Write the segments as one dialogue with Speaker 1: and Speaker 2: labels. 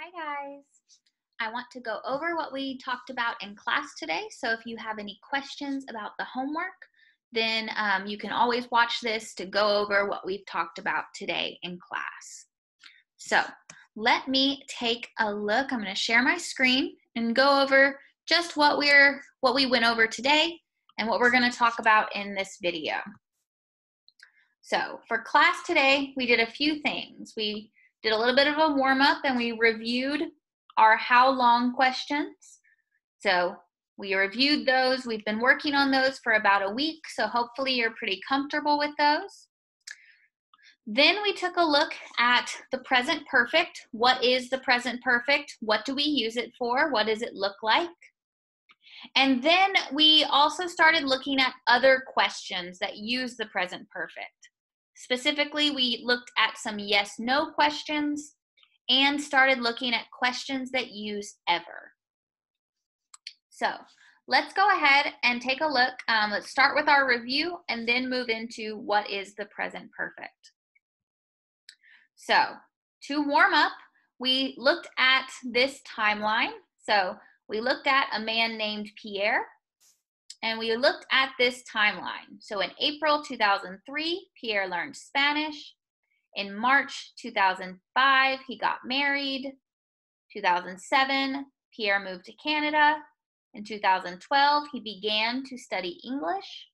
Speaker 1: Hi guys. I want to go over what we talked about in class today. So if you have any questions about the homework, then you can always watch this to go over what we've talked about today in class. So let me take a look. I'm going to share my screen and go over just what we went over today and what we're going to talk about in this video. So for class today, we did a few things. We did a little bit of a warm-up and we reviewed our how long questions. So we reviewed those. We've been working on those for about a week, so hopefully you're pretty comfortable with those. Then we took a look at the present perfect. What is the present perfect? What do we use it for? What does it look like? And then we also started looking at other questions that use the present perfect. Specifically, we looked at some yes/no questions and started looking at questions that use ever. So let's go ahead and take a look. Let's start with our review and then move into what is the present perfect. So to warm up, we looked at this timeline. So we looked at a man named Pierre, and we looked at this timeline. So in April 2003, Pierre learned Spanish. In March 2005, he got married. 2007, Pierre moved to Canada. In 2012, he began to study English.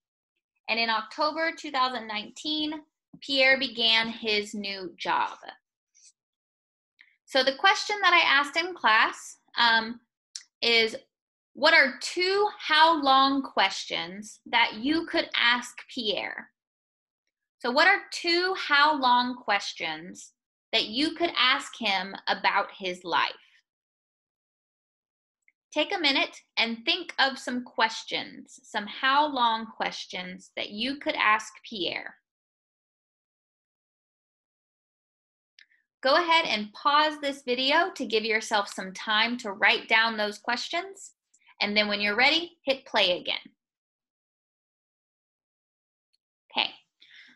Speaker 1: And in October 2019, Pierre began his new job. So the question that I asked in class is, what are two how long questions that you could ask Pierre? So what are two how long questions that you could ask him about his life? Take a minute and think of some questions, some how long questions that you could ask Pierre. Go ahead and pause this video to give yourself some time to write down those questions. And then when you're ready, hit play again. Okay,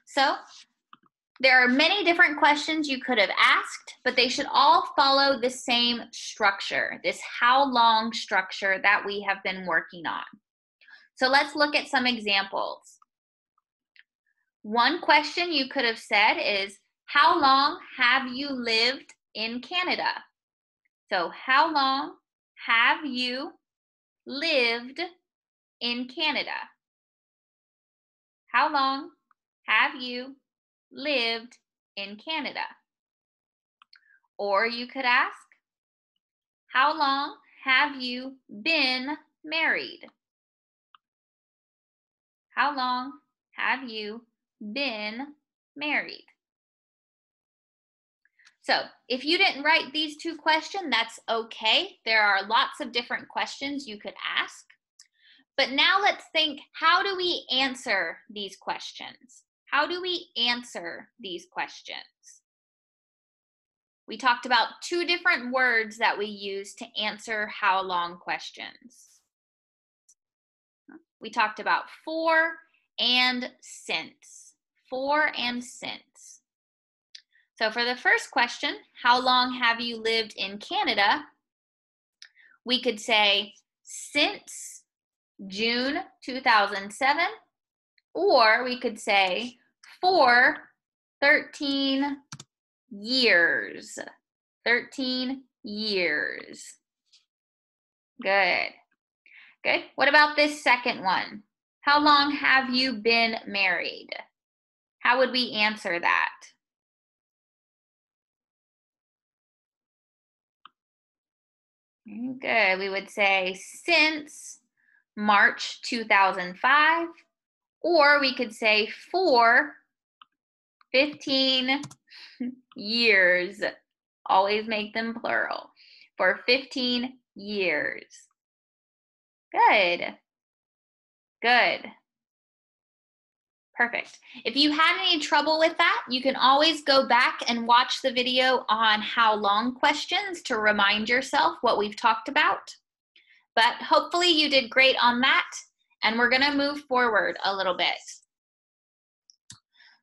Speaker 1: so there are many different questions you could have asked, but they should all follow the same structure, this how long structure that we have been working on. So let's look at some examples. One question you could have said is, how long have you lived in Canada? So how long have you lived in Canada? How long have you lived in Canada? Or you could ask, how long have you been married? How long have you been married? So if you didn't write these two questions, that's okay. There are lots of different questions you could ask. But now let's think, how do we answer these questions? How do we answer these questions? We talked about two different words that we use to answer how long questions. We talked about for and since. For and since. So for the first question, how long have you lived in Canada? We could say since June 2007, or we could say for 13 years. 13 years. Good. Good. What about this second one? How long have you been married? How would we answer that? Good. We would say since March 2005, or we could say for 15 years. Always make them plural. For 15 years. Good. Good. Perfect. If you had any trouble with that, you can always go back and watch the video on how long questions to remind yourself what we've talked about. But hopefully you did great on that, and we're going to move forward a little bit.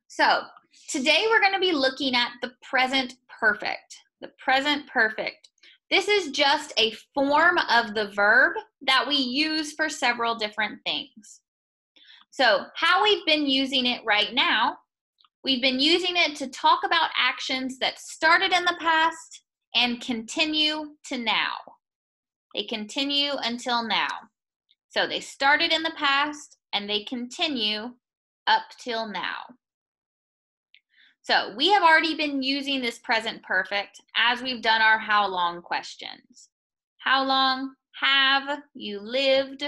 Speaker 1: So today we're going to be looking at the present perfect. The present perfect. This is just a form of the verb that we use for several different things. So how we've been using it right now, we've been using it to talk about actions that started in the past and continue to now. They continue until now. So they started in the past and they continue up till now. So we have already been using this present perfect as we've done our how long questions. How long have you lived?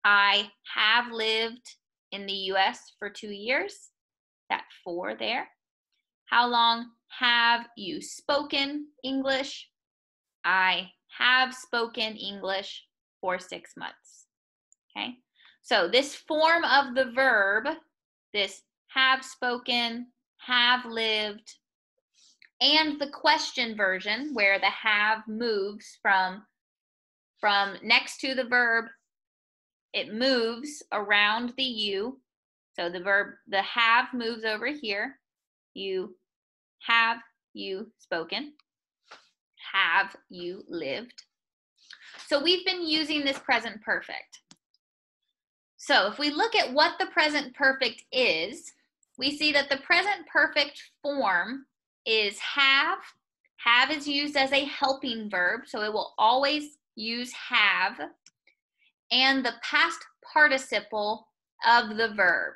Speaker 1: I have lived in the US for 2 years. That 4 there. How long have you spoken English? I have spoken English for 6 months. Okay, so this form of the verb, this have spoken, have lived, and the question version where the have moves from next to the verb, it moves around the you. So the verb, the have moves over here. You have you spoken, have you lived. So we've been using this present perfect. So if we look at what the present perfect is, we see that the present perfect form is have. Have is used as a helping verb, so it will always use have, and the past participle of the verb.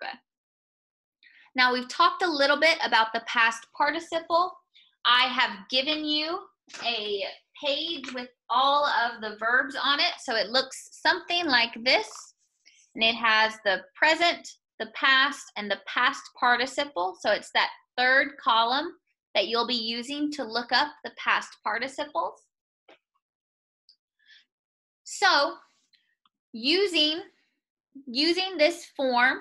Speaker 1: Now we've talked a little bit about the past participle. I have given you a page with all of the verbs on it, so it looks something like this. And it has the present, the past, and the past participle. So it's that third column that you'll be using to look up the past participles. So using this form,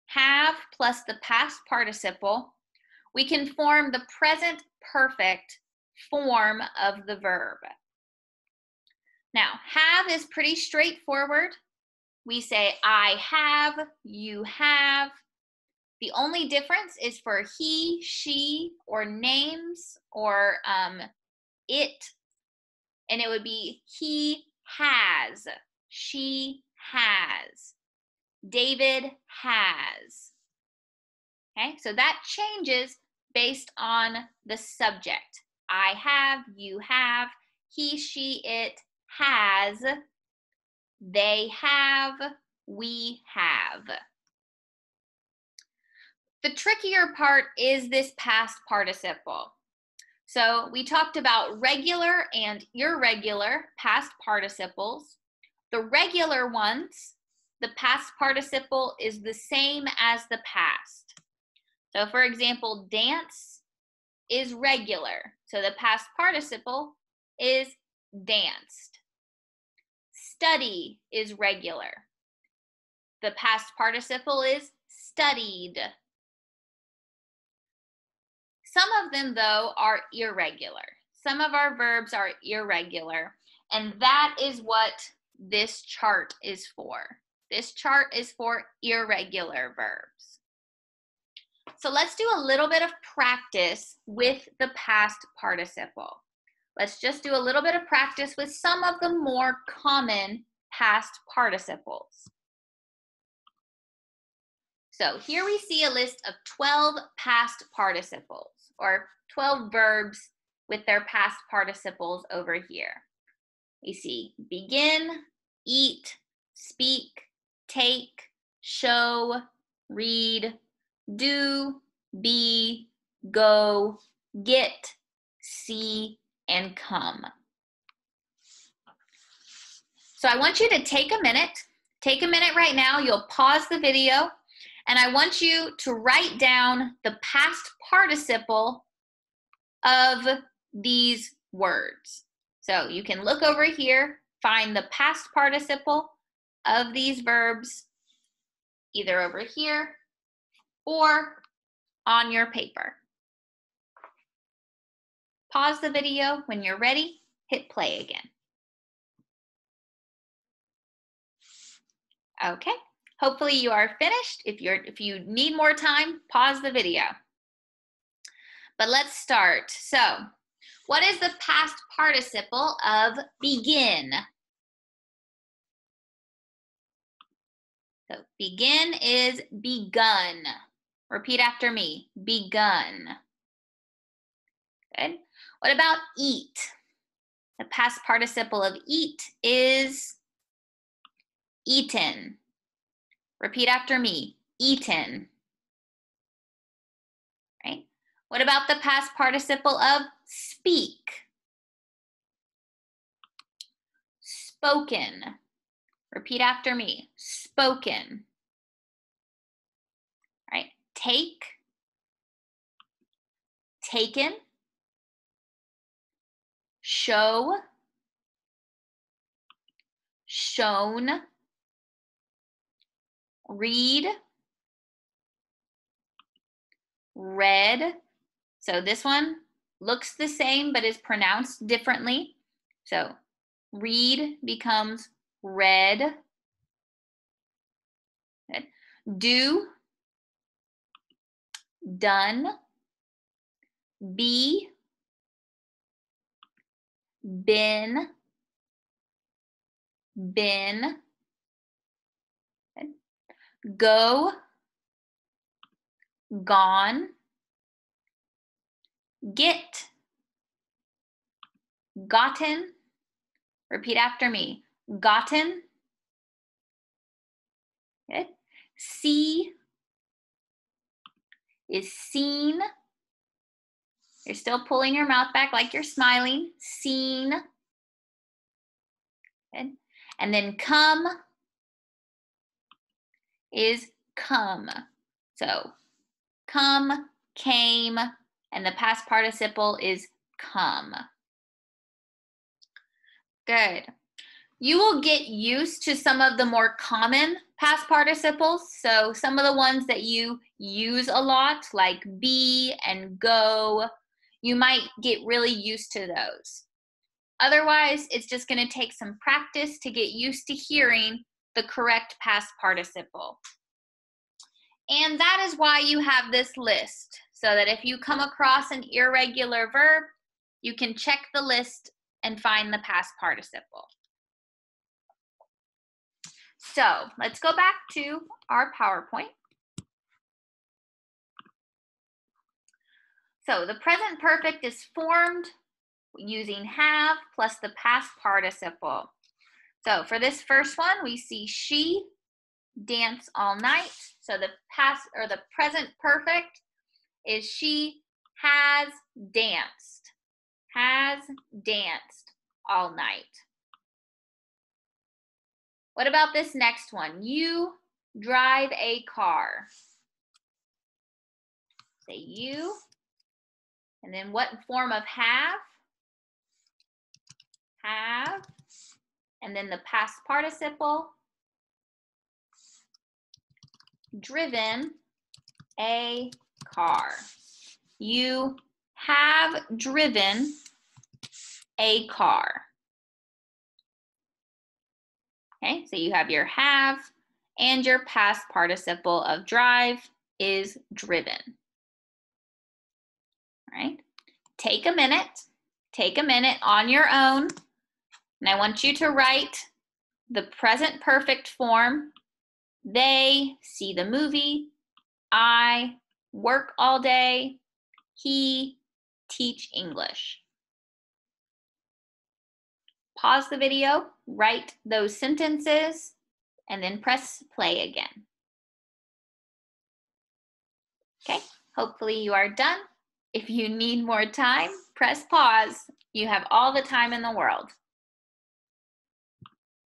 Speaker 1: have plus the past participle, we can form the present perfect form of the verb. Now, have is pretty straightforward. We say, I have, you have. The only difference is for he, she, or names, or it. And it would be he has, she has, David has. Okay, so that changes based on the subject. I have, you have, he, she, it has. They have, we have. The trickier part is this past participle. So we talked about regular and irregular past participles. The regular ones, the past participle is the same as the past. So for example, dance is regular. So the past participle is danced. Study is regular. The past participle is studied. Some of them, though, are irregular. Some of our verbs are irregular, and that is what this chart is for. This chart is for irregular verbs. So let's do a little bit of practice with the past participle. Let's just do a little bit of practice with some of the more common past participles. So here we see a list of 12 past participles, or 12 verbs with their past participles over here. We see begin, eat, speak, take, show, read, do, be, go, get, see, and come. So I want you to take a minute right now. You'll pause the video, and I want you to write down the past participle of these words. So you can look over here, find the past participle of these verbs, either over here or on your paper. Pause the video. When you're ready, hit play again. Okay, hopefully you are finished. If you need more time, pause the video. But let's start. So What is the past participle of begin? So begin is begun. Repeat after me, begun. Good. What about eat? The past participle of eat is eaten. Repeat after me, eaten. Right? What about the past participle of speak? Spoken. Repeat after me, spoken. Right? Take, taken, show, shown, read, read. So this one looks the same but is pronounced differently. So read becomes read. Good. Do, done, be, been, been. Good. Go, gone, get, gotten. Repeat after me, gotten. Good. See is seen. You're still pulling your mouth back like you're smiling. Seen. Good. And then come is come. So come, came, and the past participle is come. Good. You will get used to some of the more common past participles. So some of the ones that you use a lot, like be and go, you might get really used to those. Otherwise, it's just going to take some practice to get used to hearing the correct past participle. And that is why you have this list, so that if you come across an irregular verb, you can check the list and find the past participle. So let's go back to our PowerPoint. So the present perfect is formed using have plus the past participle. So for this first one, we see she danced all night. So the past or the present perfect is she has danced. Has danced all night. What about this next one? You drive a car. Say you. And then what form of have? Have. And then the past participle. Driven a car. You have driven a car. Okay, so you have your have and your past participle of drive is driven. All right, take a minute on your own, and I want you to write the present perfect form. They see the movie. I work all day. He teach English. Pause the video, write those sentences, and then press play again. Okay, hopefully you are done. If you need more time, press pause. You have all the time in the world.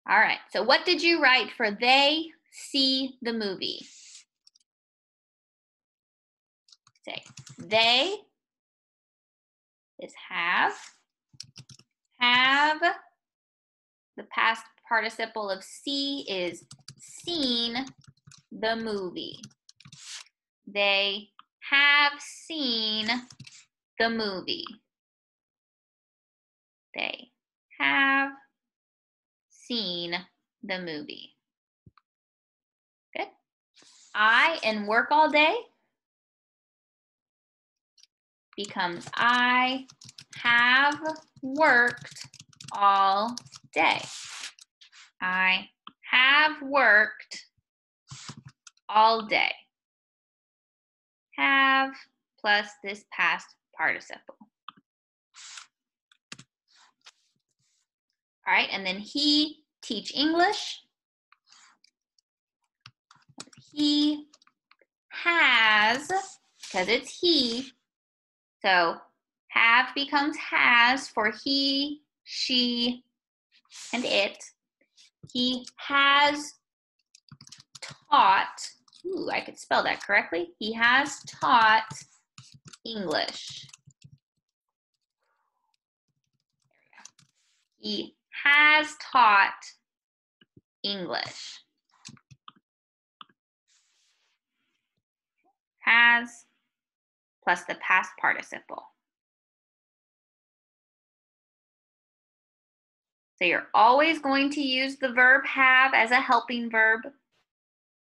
Speaker 1: All right, so what did you write for they see the movie? Say, they is have. The past participle of see is seen the movie. They have seen the movie. They have seen the movie. Good. I and work all day. becomes I have worked all day. I have worked all day. Have plus this past participle. All right, and then he teach English. He has, because it's he, so have becomes has for he, she, and it. He has taught, ooh, I could spell that correctly. He has taught English. He has taught English. Has plus the past participle. So you're always going to use the verb have as a helping verb.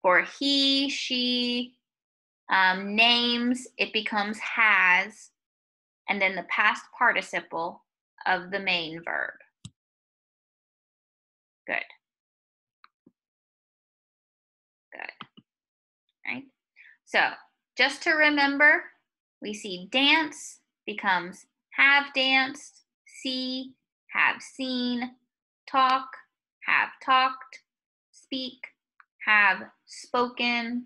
Speaker 1: For he, she, names, it becomes has, and then the past participle of the main verb. Good. Good. Right? So just to remember, we see dance becomes have danced, see, have seen, talk, have talked, speak, have spoken,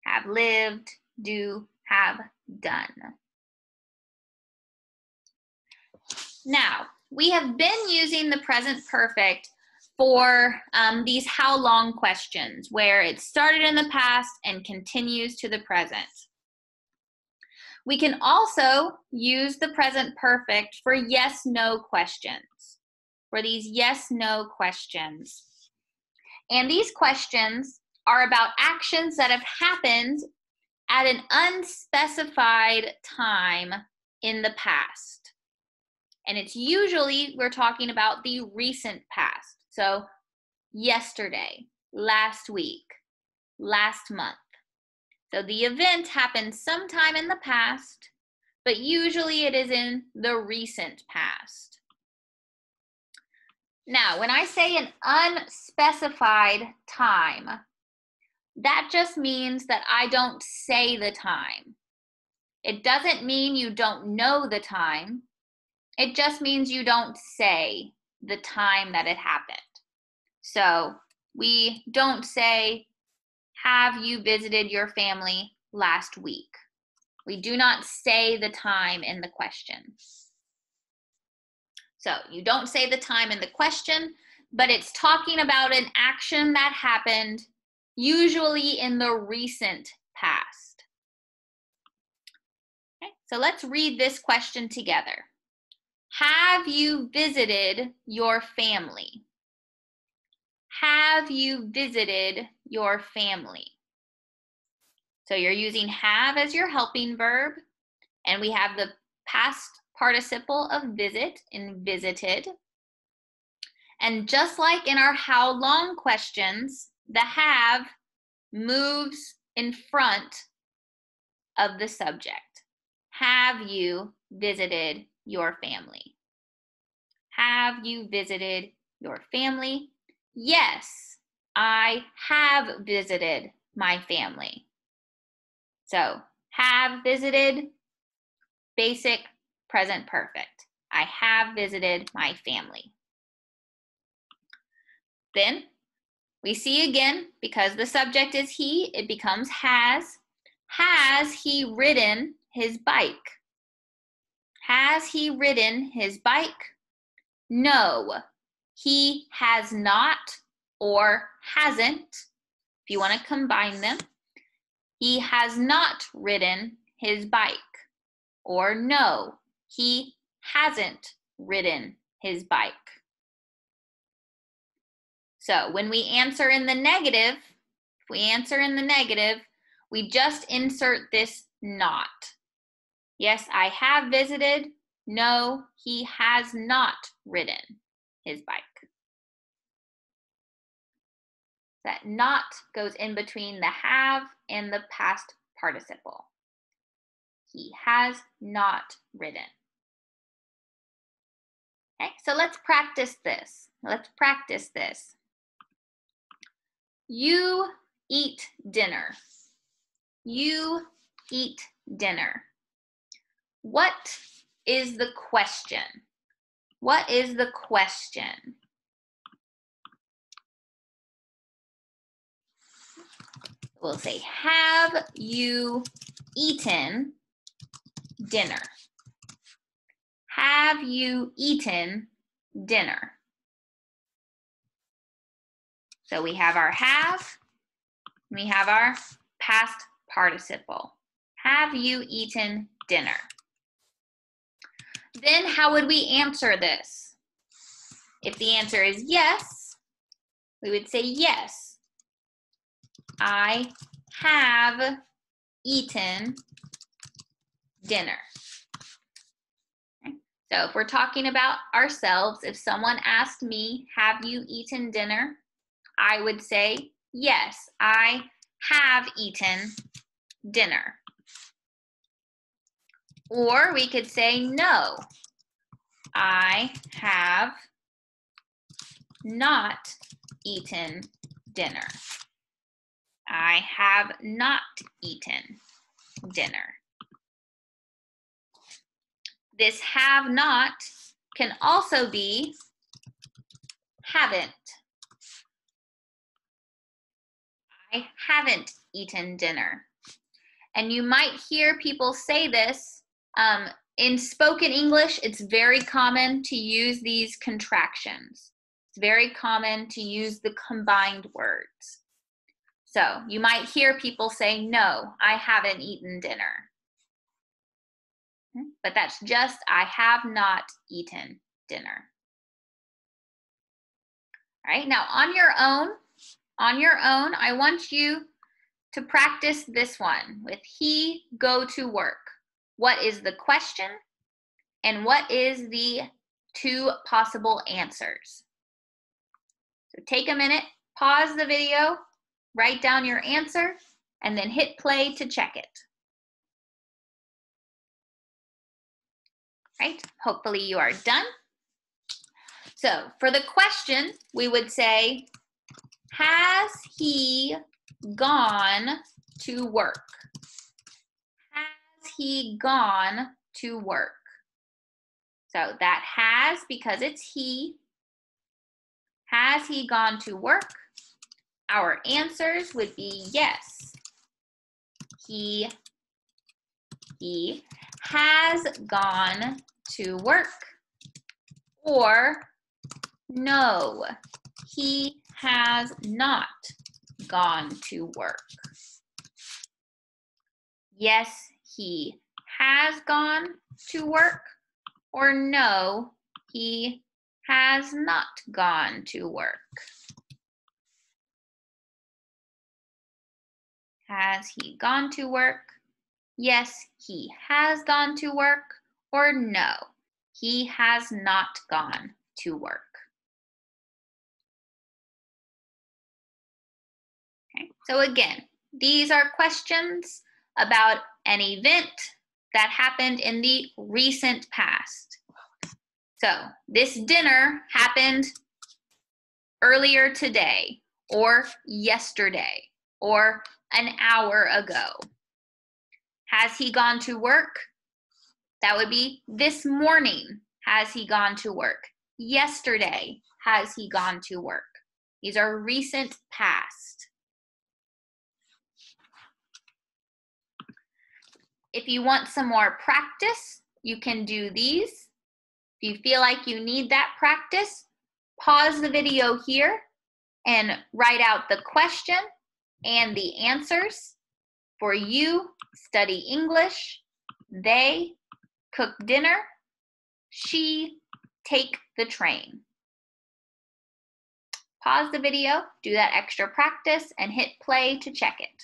Speaker 1: have lived, do, have done. Now, we have been using the present perfect for these how long questions where it started in the past and continues to the present. We can also use the present perfect for yes/no questions, for these yes/no questions. And these questions are about actions that have happened at an unspecified time in the past. And it's usually, we're talking about the recent past. So yesterday, last week, last month. So the event happened sometime in the past, but usually it is in the recent past. Now, when I say an unspecified time, that just means that I don't say the time. It doesn't mean you don't know the time. It just means you don't say the time that it happened. So we don't say, have you visited your family last week? We do not say the time in the question. So you don't say the time in the question, but it's talking about an action that happened usually in the recent past. Okay, so let's read this question together. Have you visited your family? Have you visited your family? So you're using have as your helping verb, and we have the past participle of visit in visited. And just like in our how long questions, the have moves in front of the subject. Have you visited your family? Have you visited your family? Yes, I have visited my family. So, have visited, basic present perfect. I have visited my family. Then we see again, because the subject is he, it becomes has. Has he ridden his bike? Has he ridden his bike? No, he has not or hasn't. If you want to combine them, he has not ridden his bike. Or no, he hasn't ridden his bike. So when we answer in the negative, if we answer in the negative, we just insert this not. Yes, I have visited. No, he has not ridden his bike. That not goes in between the have and the past participle. He has not ridden. Okay, so let's practice this. Let's practice this. You eat dinner. You eat dinner. What is the question? What is the question? We'll say, have you eaten dinner? Have you eaten dinner? So we have our have, we have our past participle. Have you eaten dinner? Then how would we answer this? If the answer is yes, we would say yes. I have eaten dinner. Okay. So if we're talking about ourselves, if someone asked me, have you eaten dinner? I would say, yes, I have eaten dinner. Or we could say, no, I have not eaten dinner. I have not eaten dinner. This have not can also be haven't. I haven't eaten dinner. And you might hear people say this. In spoken English, it's very common to use these contractions. It's very common to use the combined words. So you might hear people say, no, I haven't eaten dinner. But that's just, I have not eaten dinner. All right, now on your own, I want you to practice this one with he go to work. What is the question? And what is the two possible answers? So take a minute, pause the video, write down your answer, and then hit play to check it. Right, hopefully you are done. So for the question, we would say, has he gone to work? Has he gone to work? So that has, because it's he. Has he gone to work? Our answers would be yes. He has gone to work. Or no, he has not gone to work. Yes, he has gone to work. Or no, he has not gone to work. Has he gone to work? Yes, he has gone to work. Or no, he has not gone to work. Okay, so again, these are questions about an event that happened in the recent past. So this dinner happened earlier today, or yesterday, or an hour ago. Has he gone to work? That would be this morning. Has he gone to work? Yesterday, has he gone to work? These are recent past. If you want some more practice, you can do these. If you feel like you need that practice, pause the video here and write out the question and the answers. For you, study English. They cook dinner. She take the train. Pause the video, do that extra practice, and hit play to check it.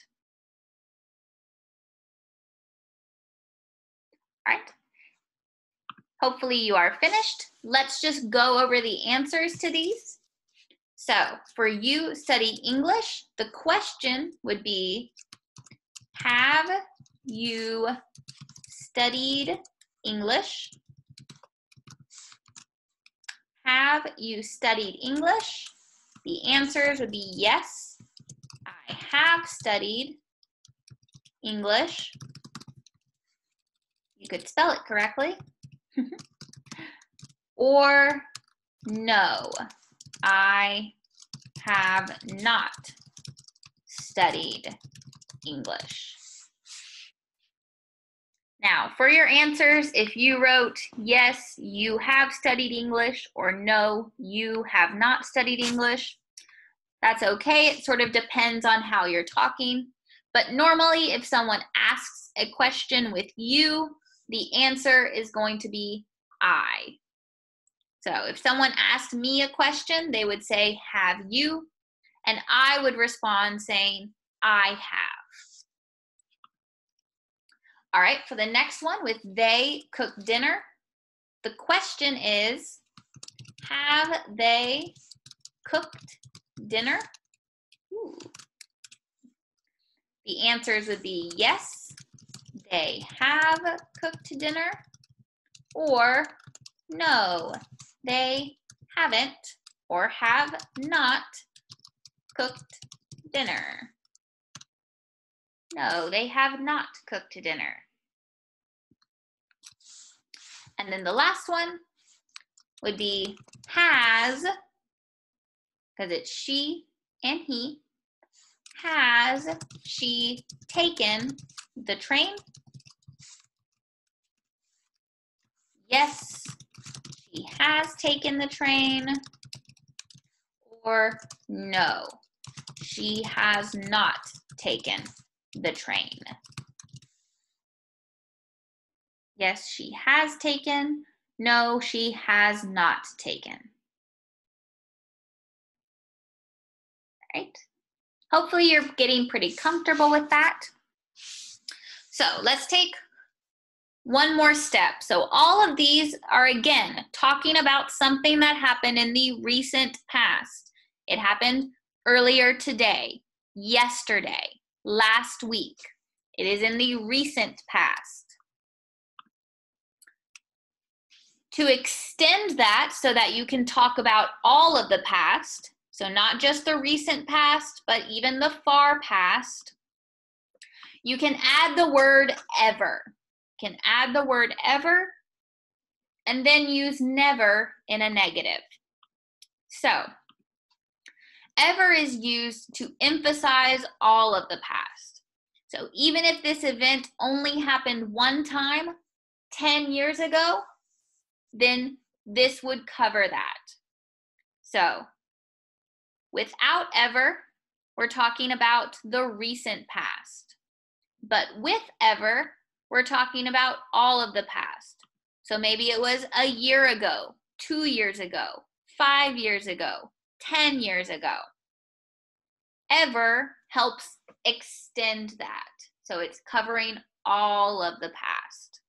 Speaker 1: All right. Hopefully you are finished. Let's just go over the answers to these. So for you, study English, the question would be, have you studied English? Have you studied English? The answers would be yes, I have studied English. You could spell it correctly. Or no, I have not studied English. Now, for your answers, if you wrote yes, you have studied English, or no, you have not studied English, that's okay. It sort of depends on how you're talking. But normally, if someone asks a question with you, the answer is going to be I. So if someone asked me a question, they would say, have you? And I would respond saying, I have. All right, for the next one with they cooked dinner, the question is, have they cooked dinner? Ooh. The answers would be yes, they have cooked dinner, or no, they haven't or have not cooked dinner. No, they have not cooked dinner. And then the last one would be has, because it's she and he. Has she taken the train? Yes, she has taken the train. Or no, she has not taken the train. Yes, she has taken. No, she has not taken. All right. Hopefully you're getting pretty comfortable with that. So let's take one more step. So all of these are, again, talking about something that happened in the recent past. It happened earlier today, yesterday, last week. It is in the recent past. To extend that so that you can talk about all of the past, so not just the recent past, but even the far past, you can add the word ever. You can add the word ever and then use never in a negative. So, ever is used to emphasize all of the past. So even if this event only happened one time, 10 years ago, then this would cover that. So without ever, we're talking about the recent past. But with ever, we're talking about all of the past. So maybe it was a year ago, 2 years ago, 5 years ago, 10 years ago. Ever helps extend that. So it's covering all of the past.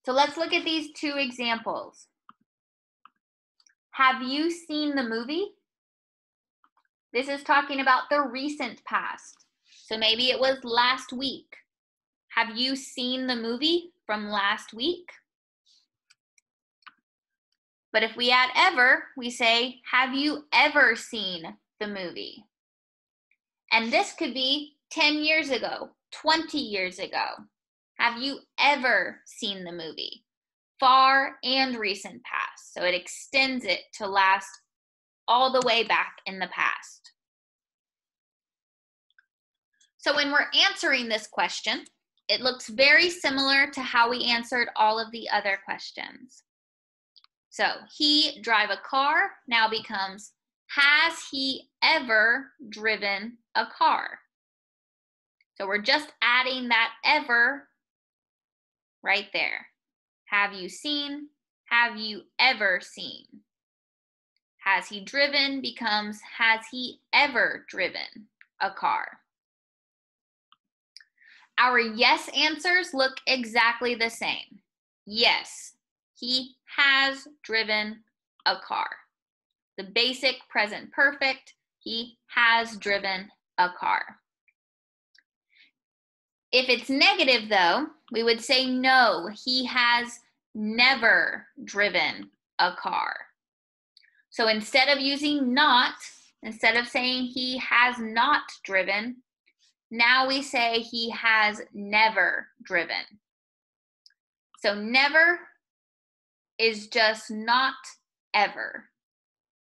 Speaker 1: So let's look at these two examples. Have you seen the movie? This is talking about the recent past. So maybe it was last week. Have you seen the movie from last week? But if we add ever, we say, have you ever seen the movie? And this could be 10 years ago, 20 years ago. Have you ever seen the movie? Far and recent past. So it extends it to last all the way back in the past. So when we're answering this question, it looks very similar to how we answered all of the other questions. So he drive a car now becomes, has he ever driven a car? So we're just adding that ever right there. Have you seen? Have you ever seen? Has he driven becomes, has he ever driven a car? Our yes answers look exactly the same. Yes, he has driven a car. The basic present perfect, he has driven a car. If it's negative though, we would say no, he has never driven a car. So instead of using not, instead of saying he has not driven, now we say he has never driven. So never is just not ever.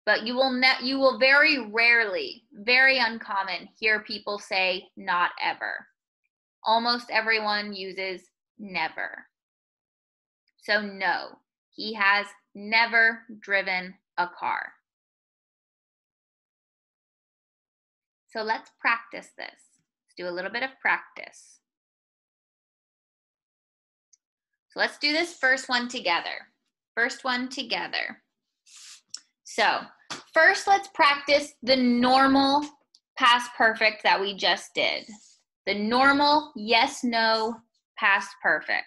Speaker 1: But you will very rarely, very uncommon, hear people say not ever. Almost everyone uses never. So no, he has never driven a car. So let's practice this. Let's do a little bit of practice. So let's do this first one together. First one together. So first, let's practice the normal past perfect that we just did. The normal yes, no, past perfect.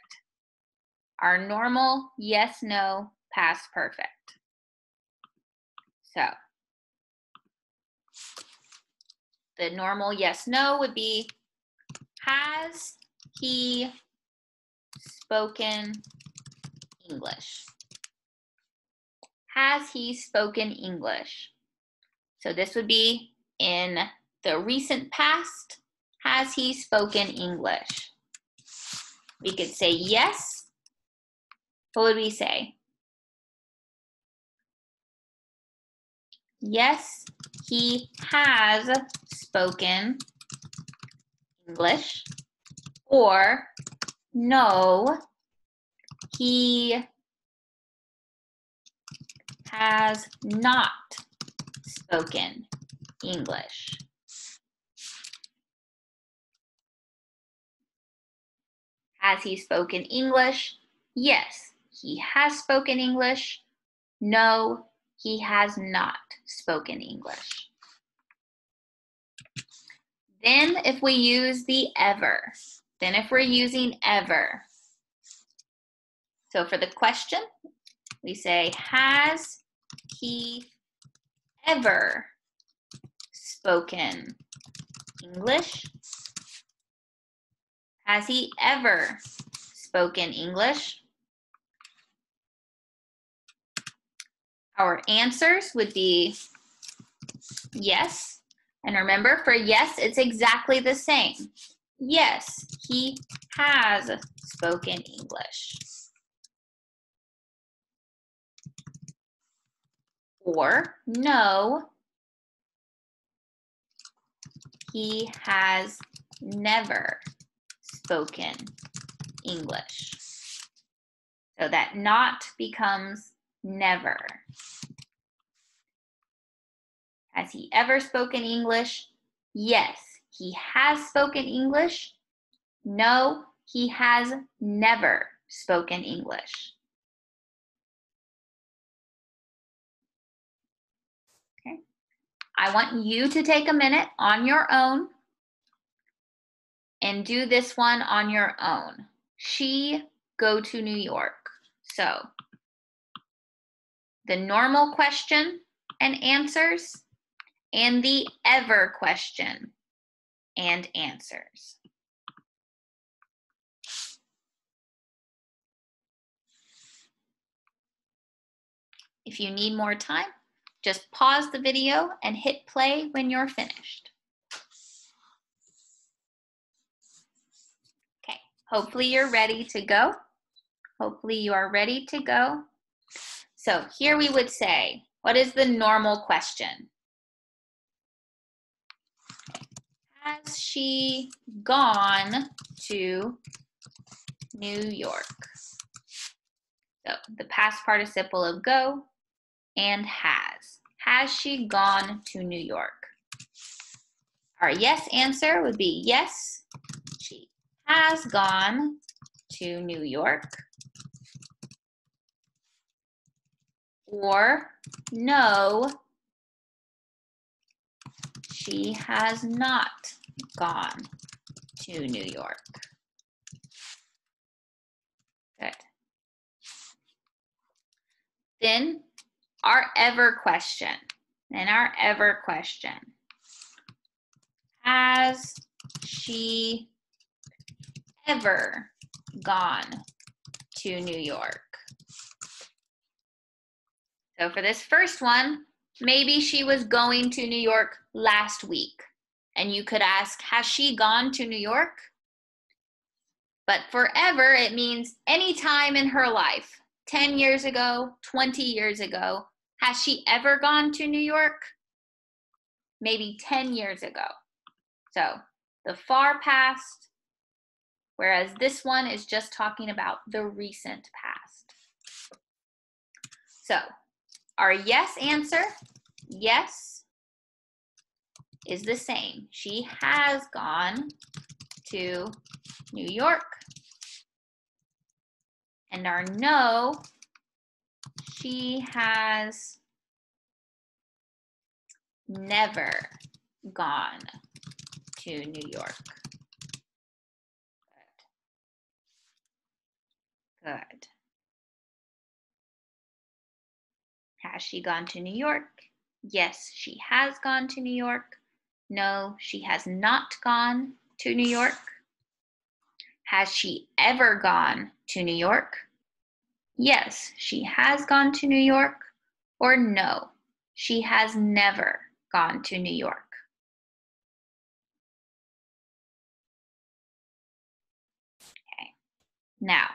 Speaker 1: Our normal yes, no, past perfect. So the normal yes, no would be, has he spoken English? Has he spoken English? So this would be in the recent past. Has he spoken English? We could say yes. What would we say? Yes, he has spoken English. Or no, he has not spoken English. Has he spoken English? Yes, he has spoken English. No, he has not spoken English. Then if we use the ever, then if we're using ever. So for the question, we say, has he ever spoken English? Has he ever spoken English? Our answers would be yes. And remember, for yes, it's exactly the same. Yes, he has spoken English. Or no, he has never spoken English. So that not becomes never. Has he ever spoken English? Yes, he has spoken English. No, he has never spoken English. Okay. I want you to take a minute on your own and do this one on your own. She go to New York. So the normal question and answers and the ever question and answers. If you need more time, just pause the video and hit play when you're finished. Okay, hopefully you're ready to go. Hopefully you are ready to go. So here we would say, what is the normal question? Has she gone to New York? So the past participle of go and has. Has she gone to New York? Our yes answer would be yes, she has gone to New York. Or no, she has not gone to New York. Good. Then our ever question. And our ever question. Has she ever gone to New York? So for this first one, maybe she was going to New York last week. And you could ask, has she gone to New York? But forever, it means any time in her life. 10 years ago, 20 years ago. Has she ever gone to New York? Maybe 10 years ago. So the far past, whereas this one is just talking about the recent past. So our yes answer, yes, is the same. She has gone to New York. And our no, she has never gone to New York. Good. Has she gone to New York? Yes, she has gone to New York. No, she has not gone to New York. Has she ever gone to New York? Yes, she has gone to New York. Or no, she has never gone to New York. Okay. Now,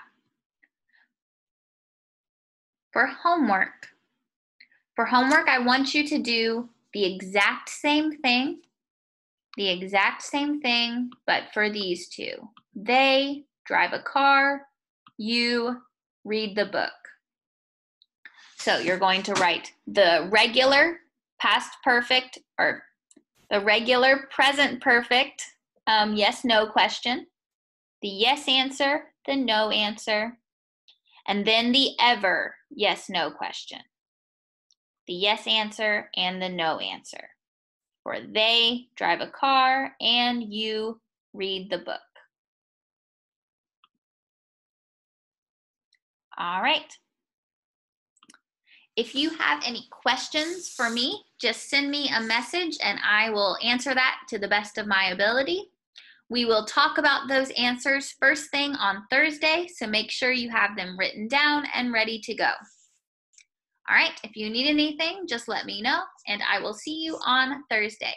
Speaker 1: for homework, I want you to do the exact same thing, but for these two. They drive a car, you read the book. So you're going to write the regular past perfect or the regular present perfect yes, no question, the yes answer, the no answer, and then the ever yes, no question. The yes answer and the no answer. For they drive a car and you read the book. All right. If you have any questions for me, just send me a message and I will answer that to the best of my ability. We will talk about those answers first thing on Thursday, so make sure you have them written down and ready to go. All right, if you need anything, just let me know, and I will see you on Thursday.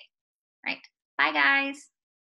Speaker 1: All right, bye guys.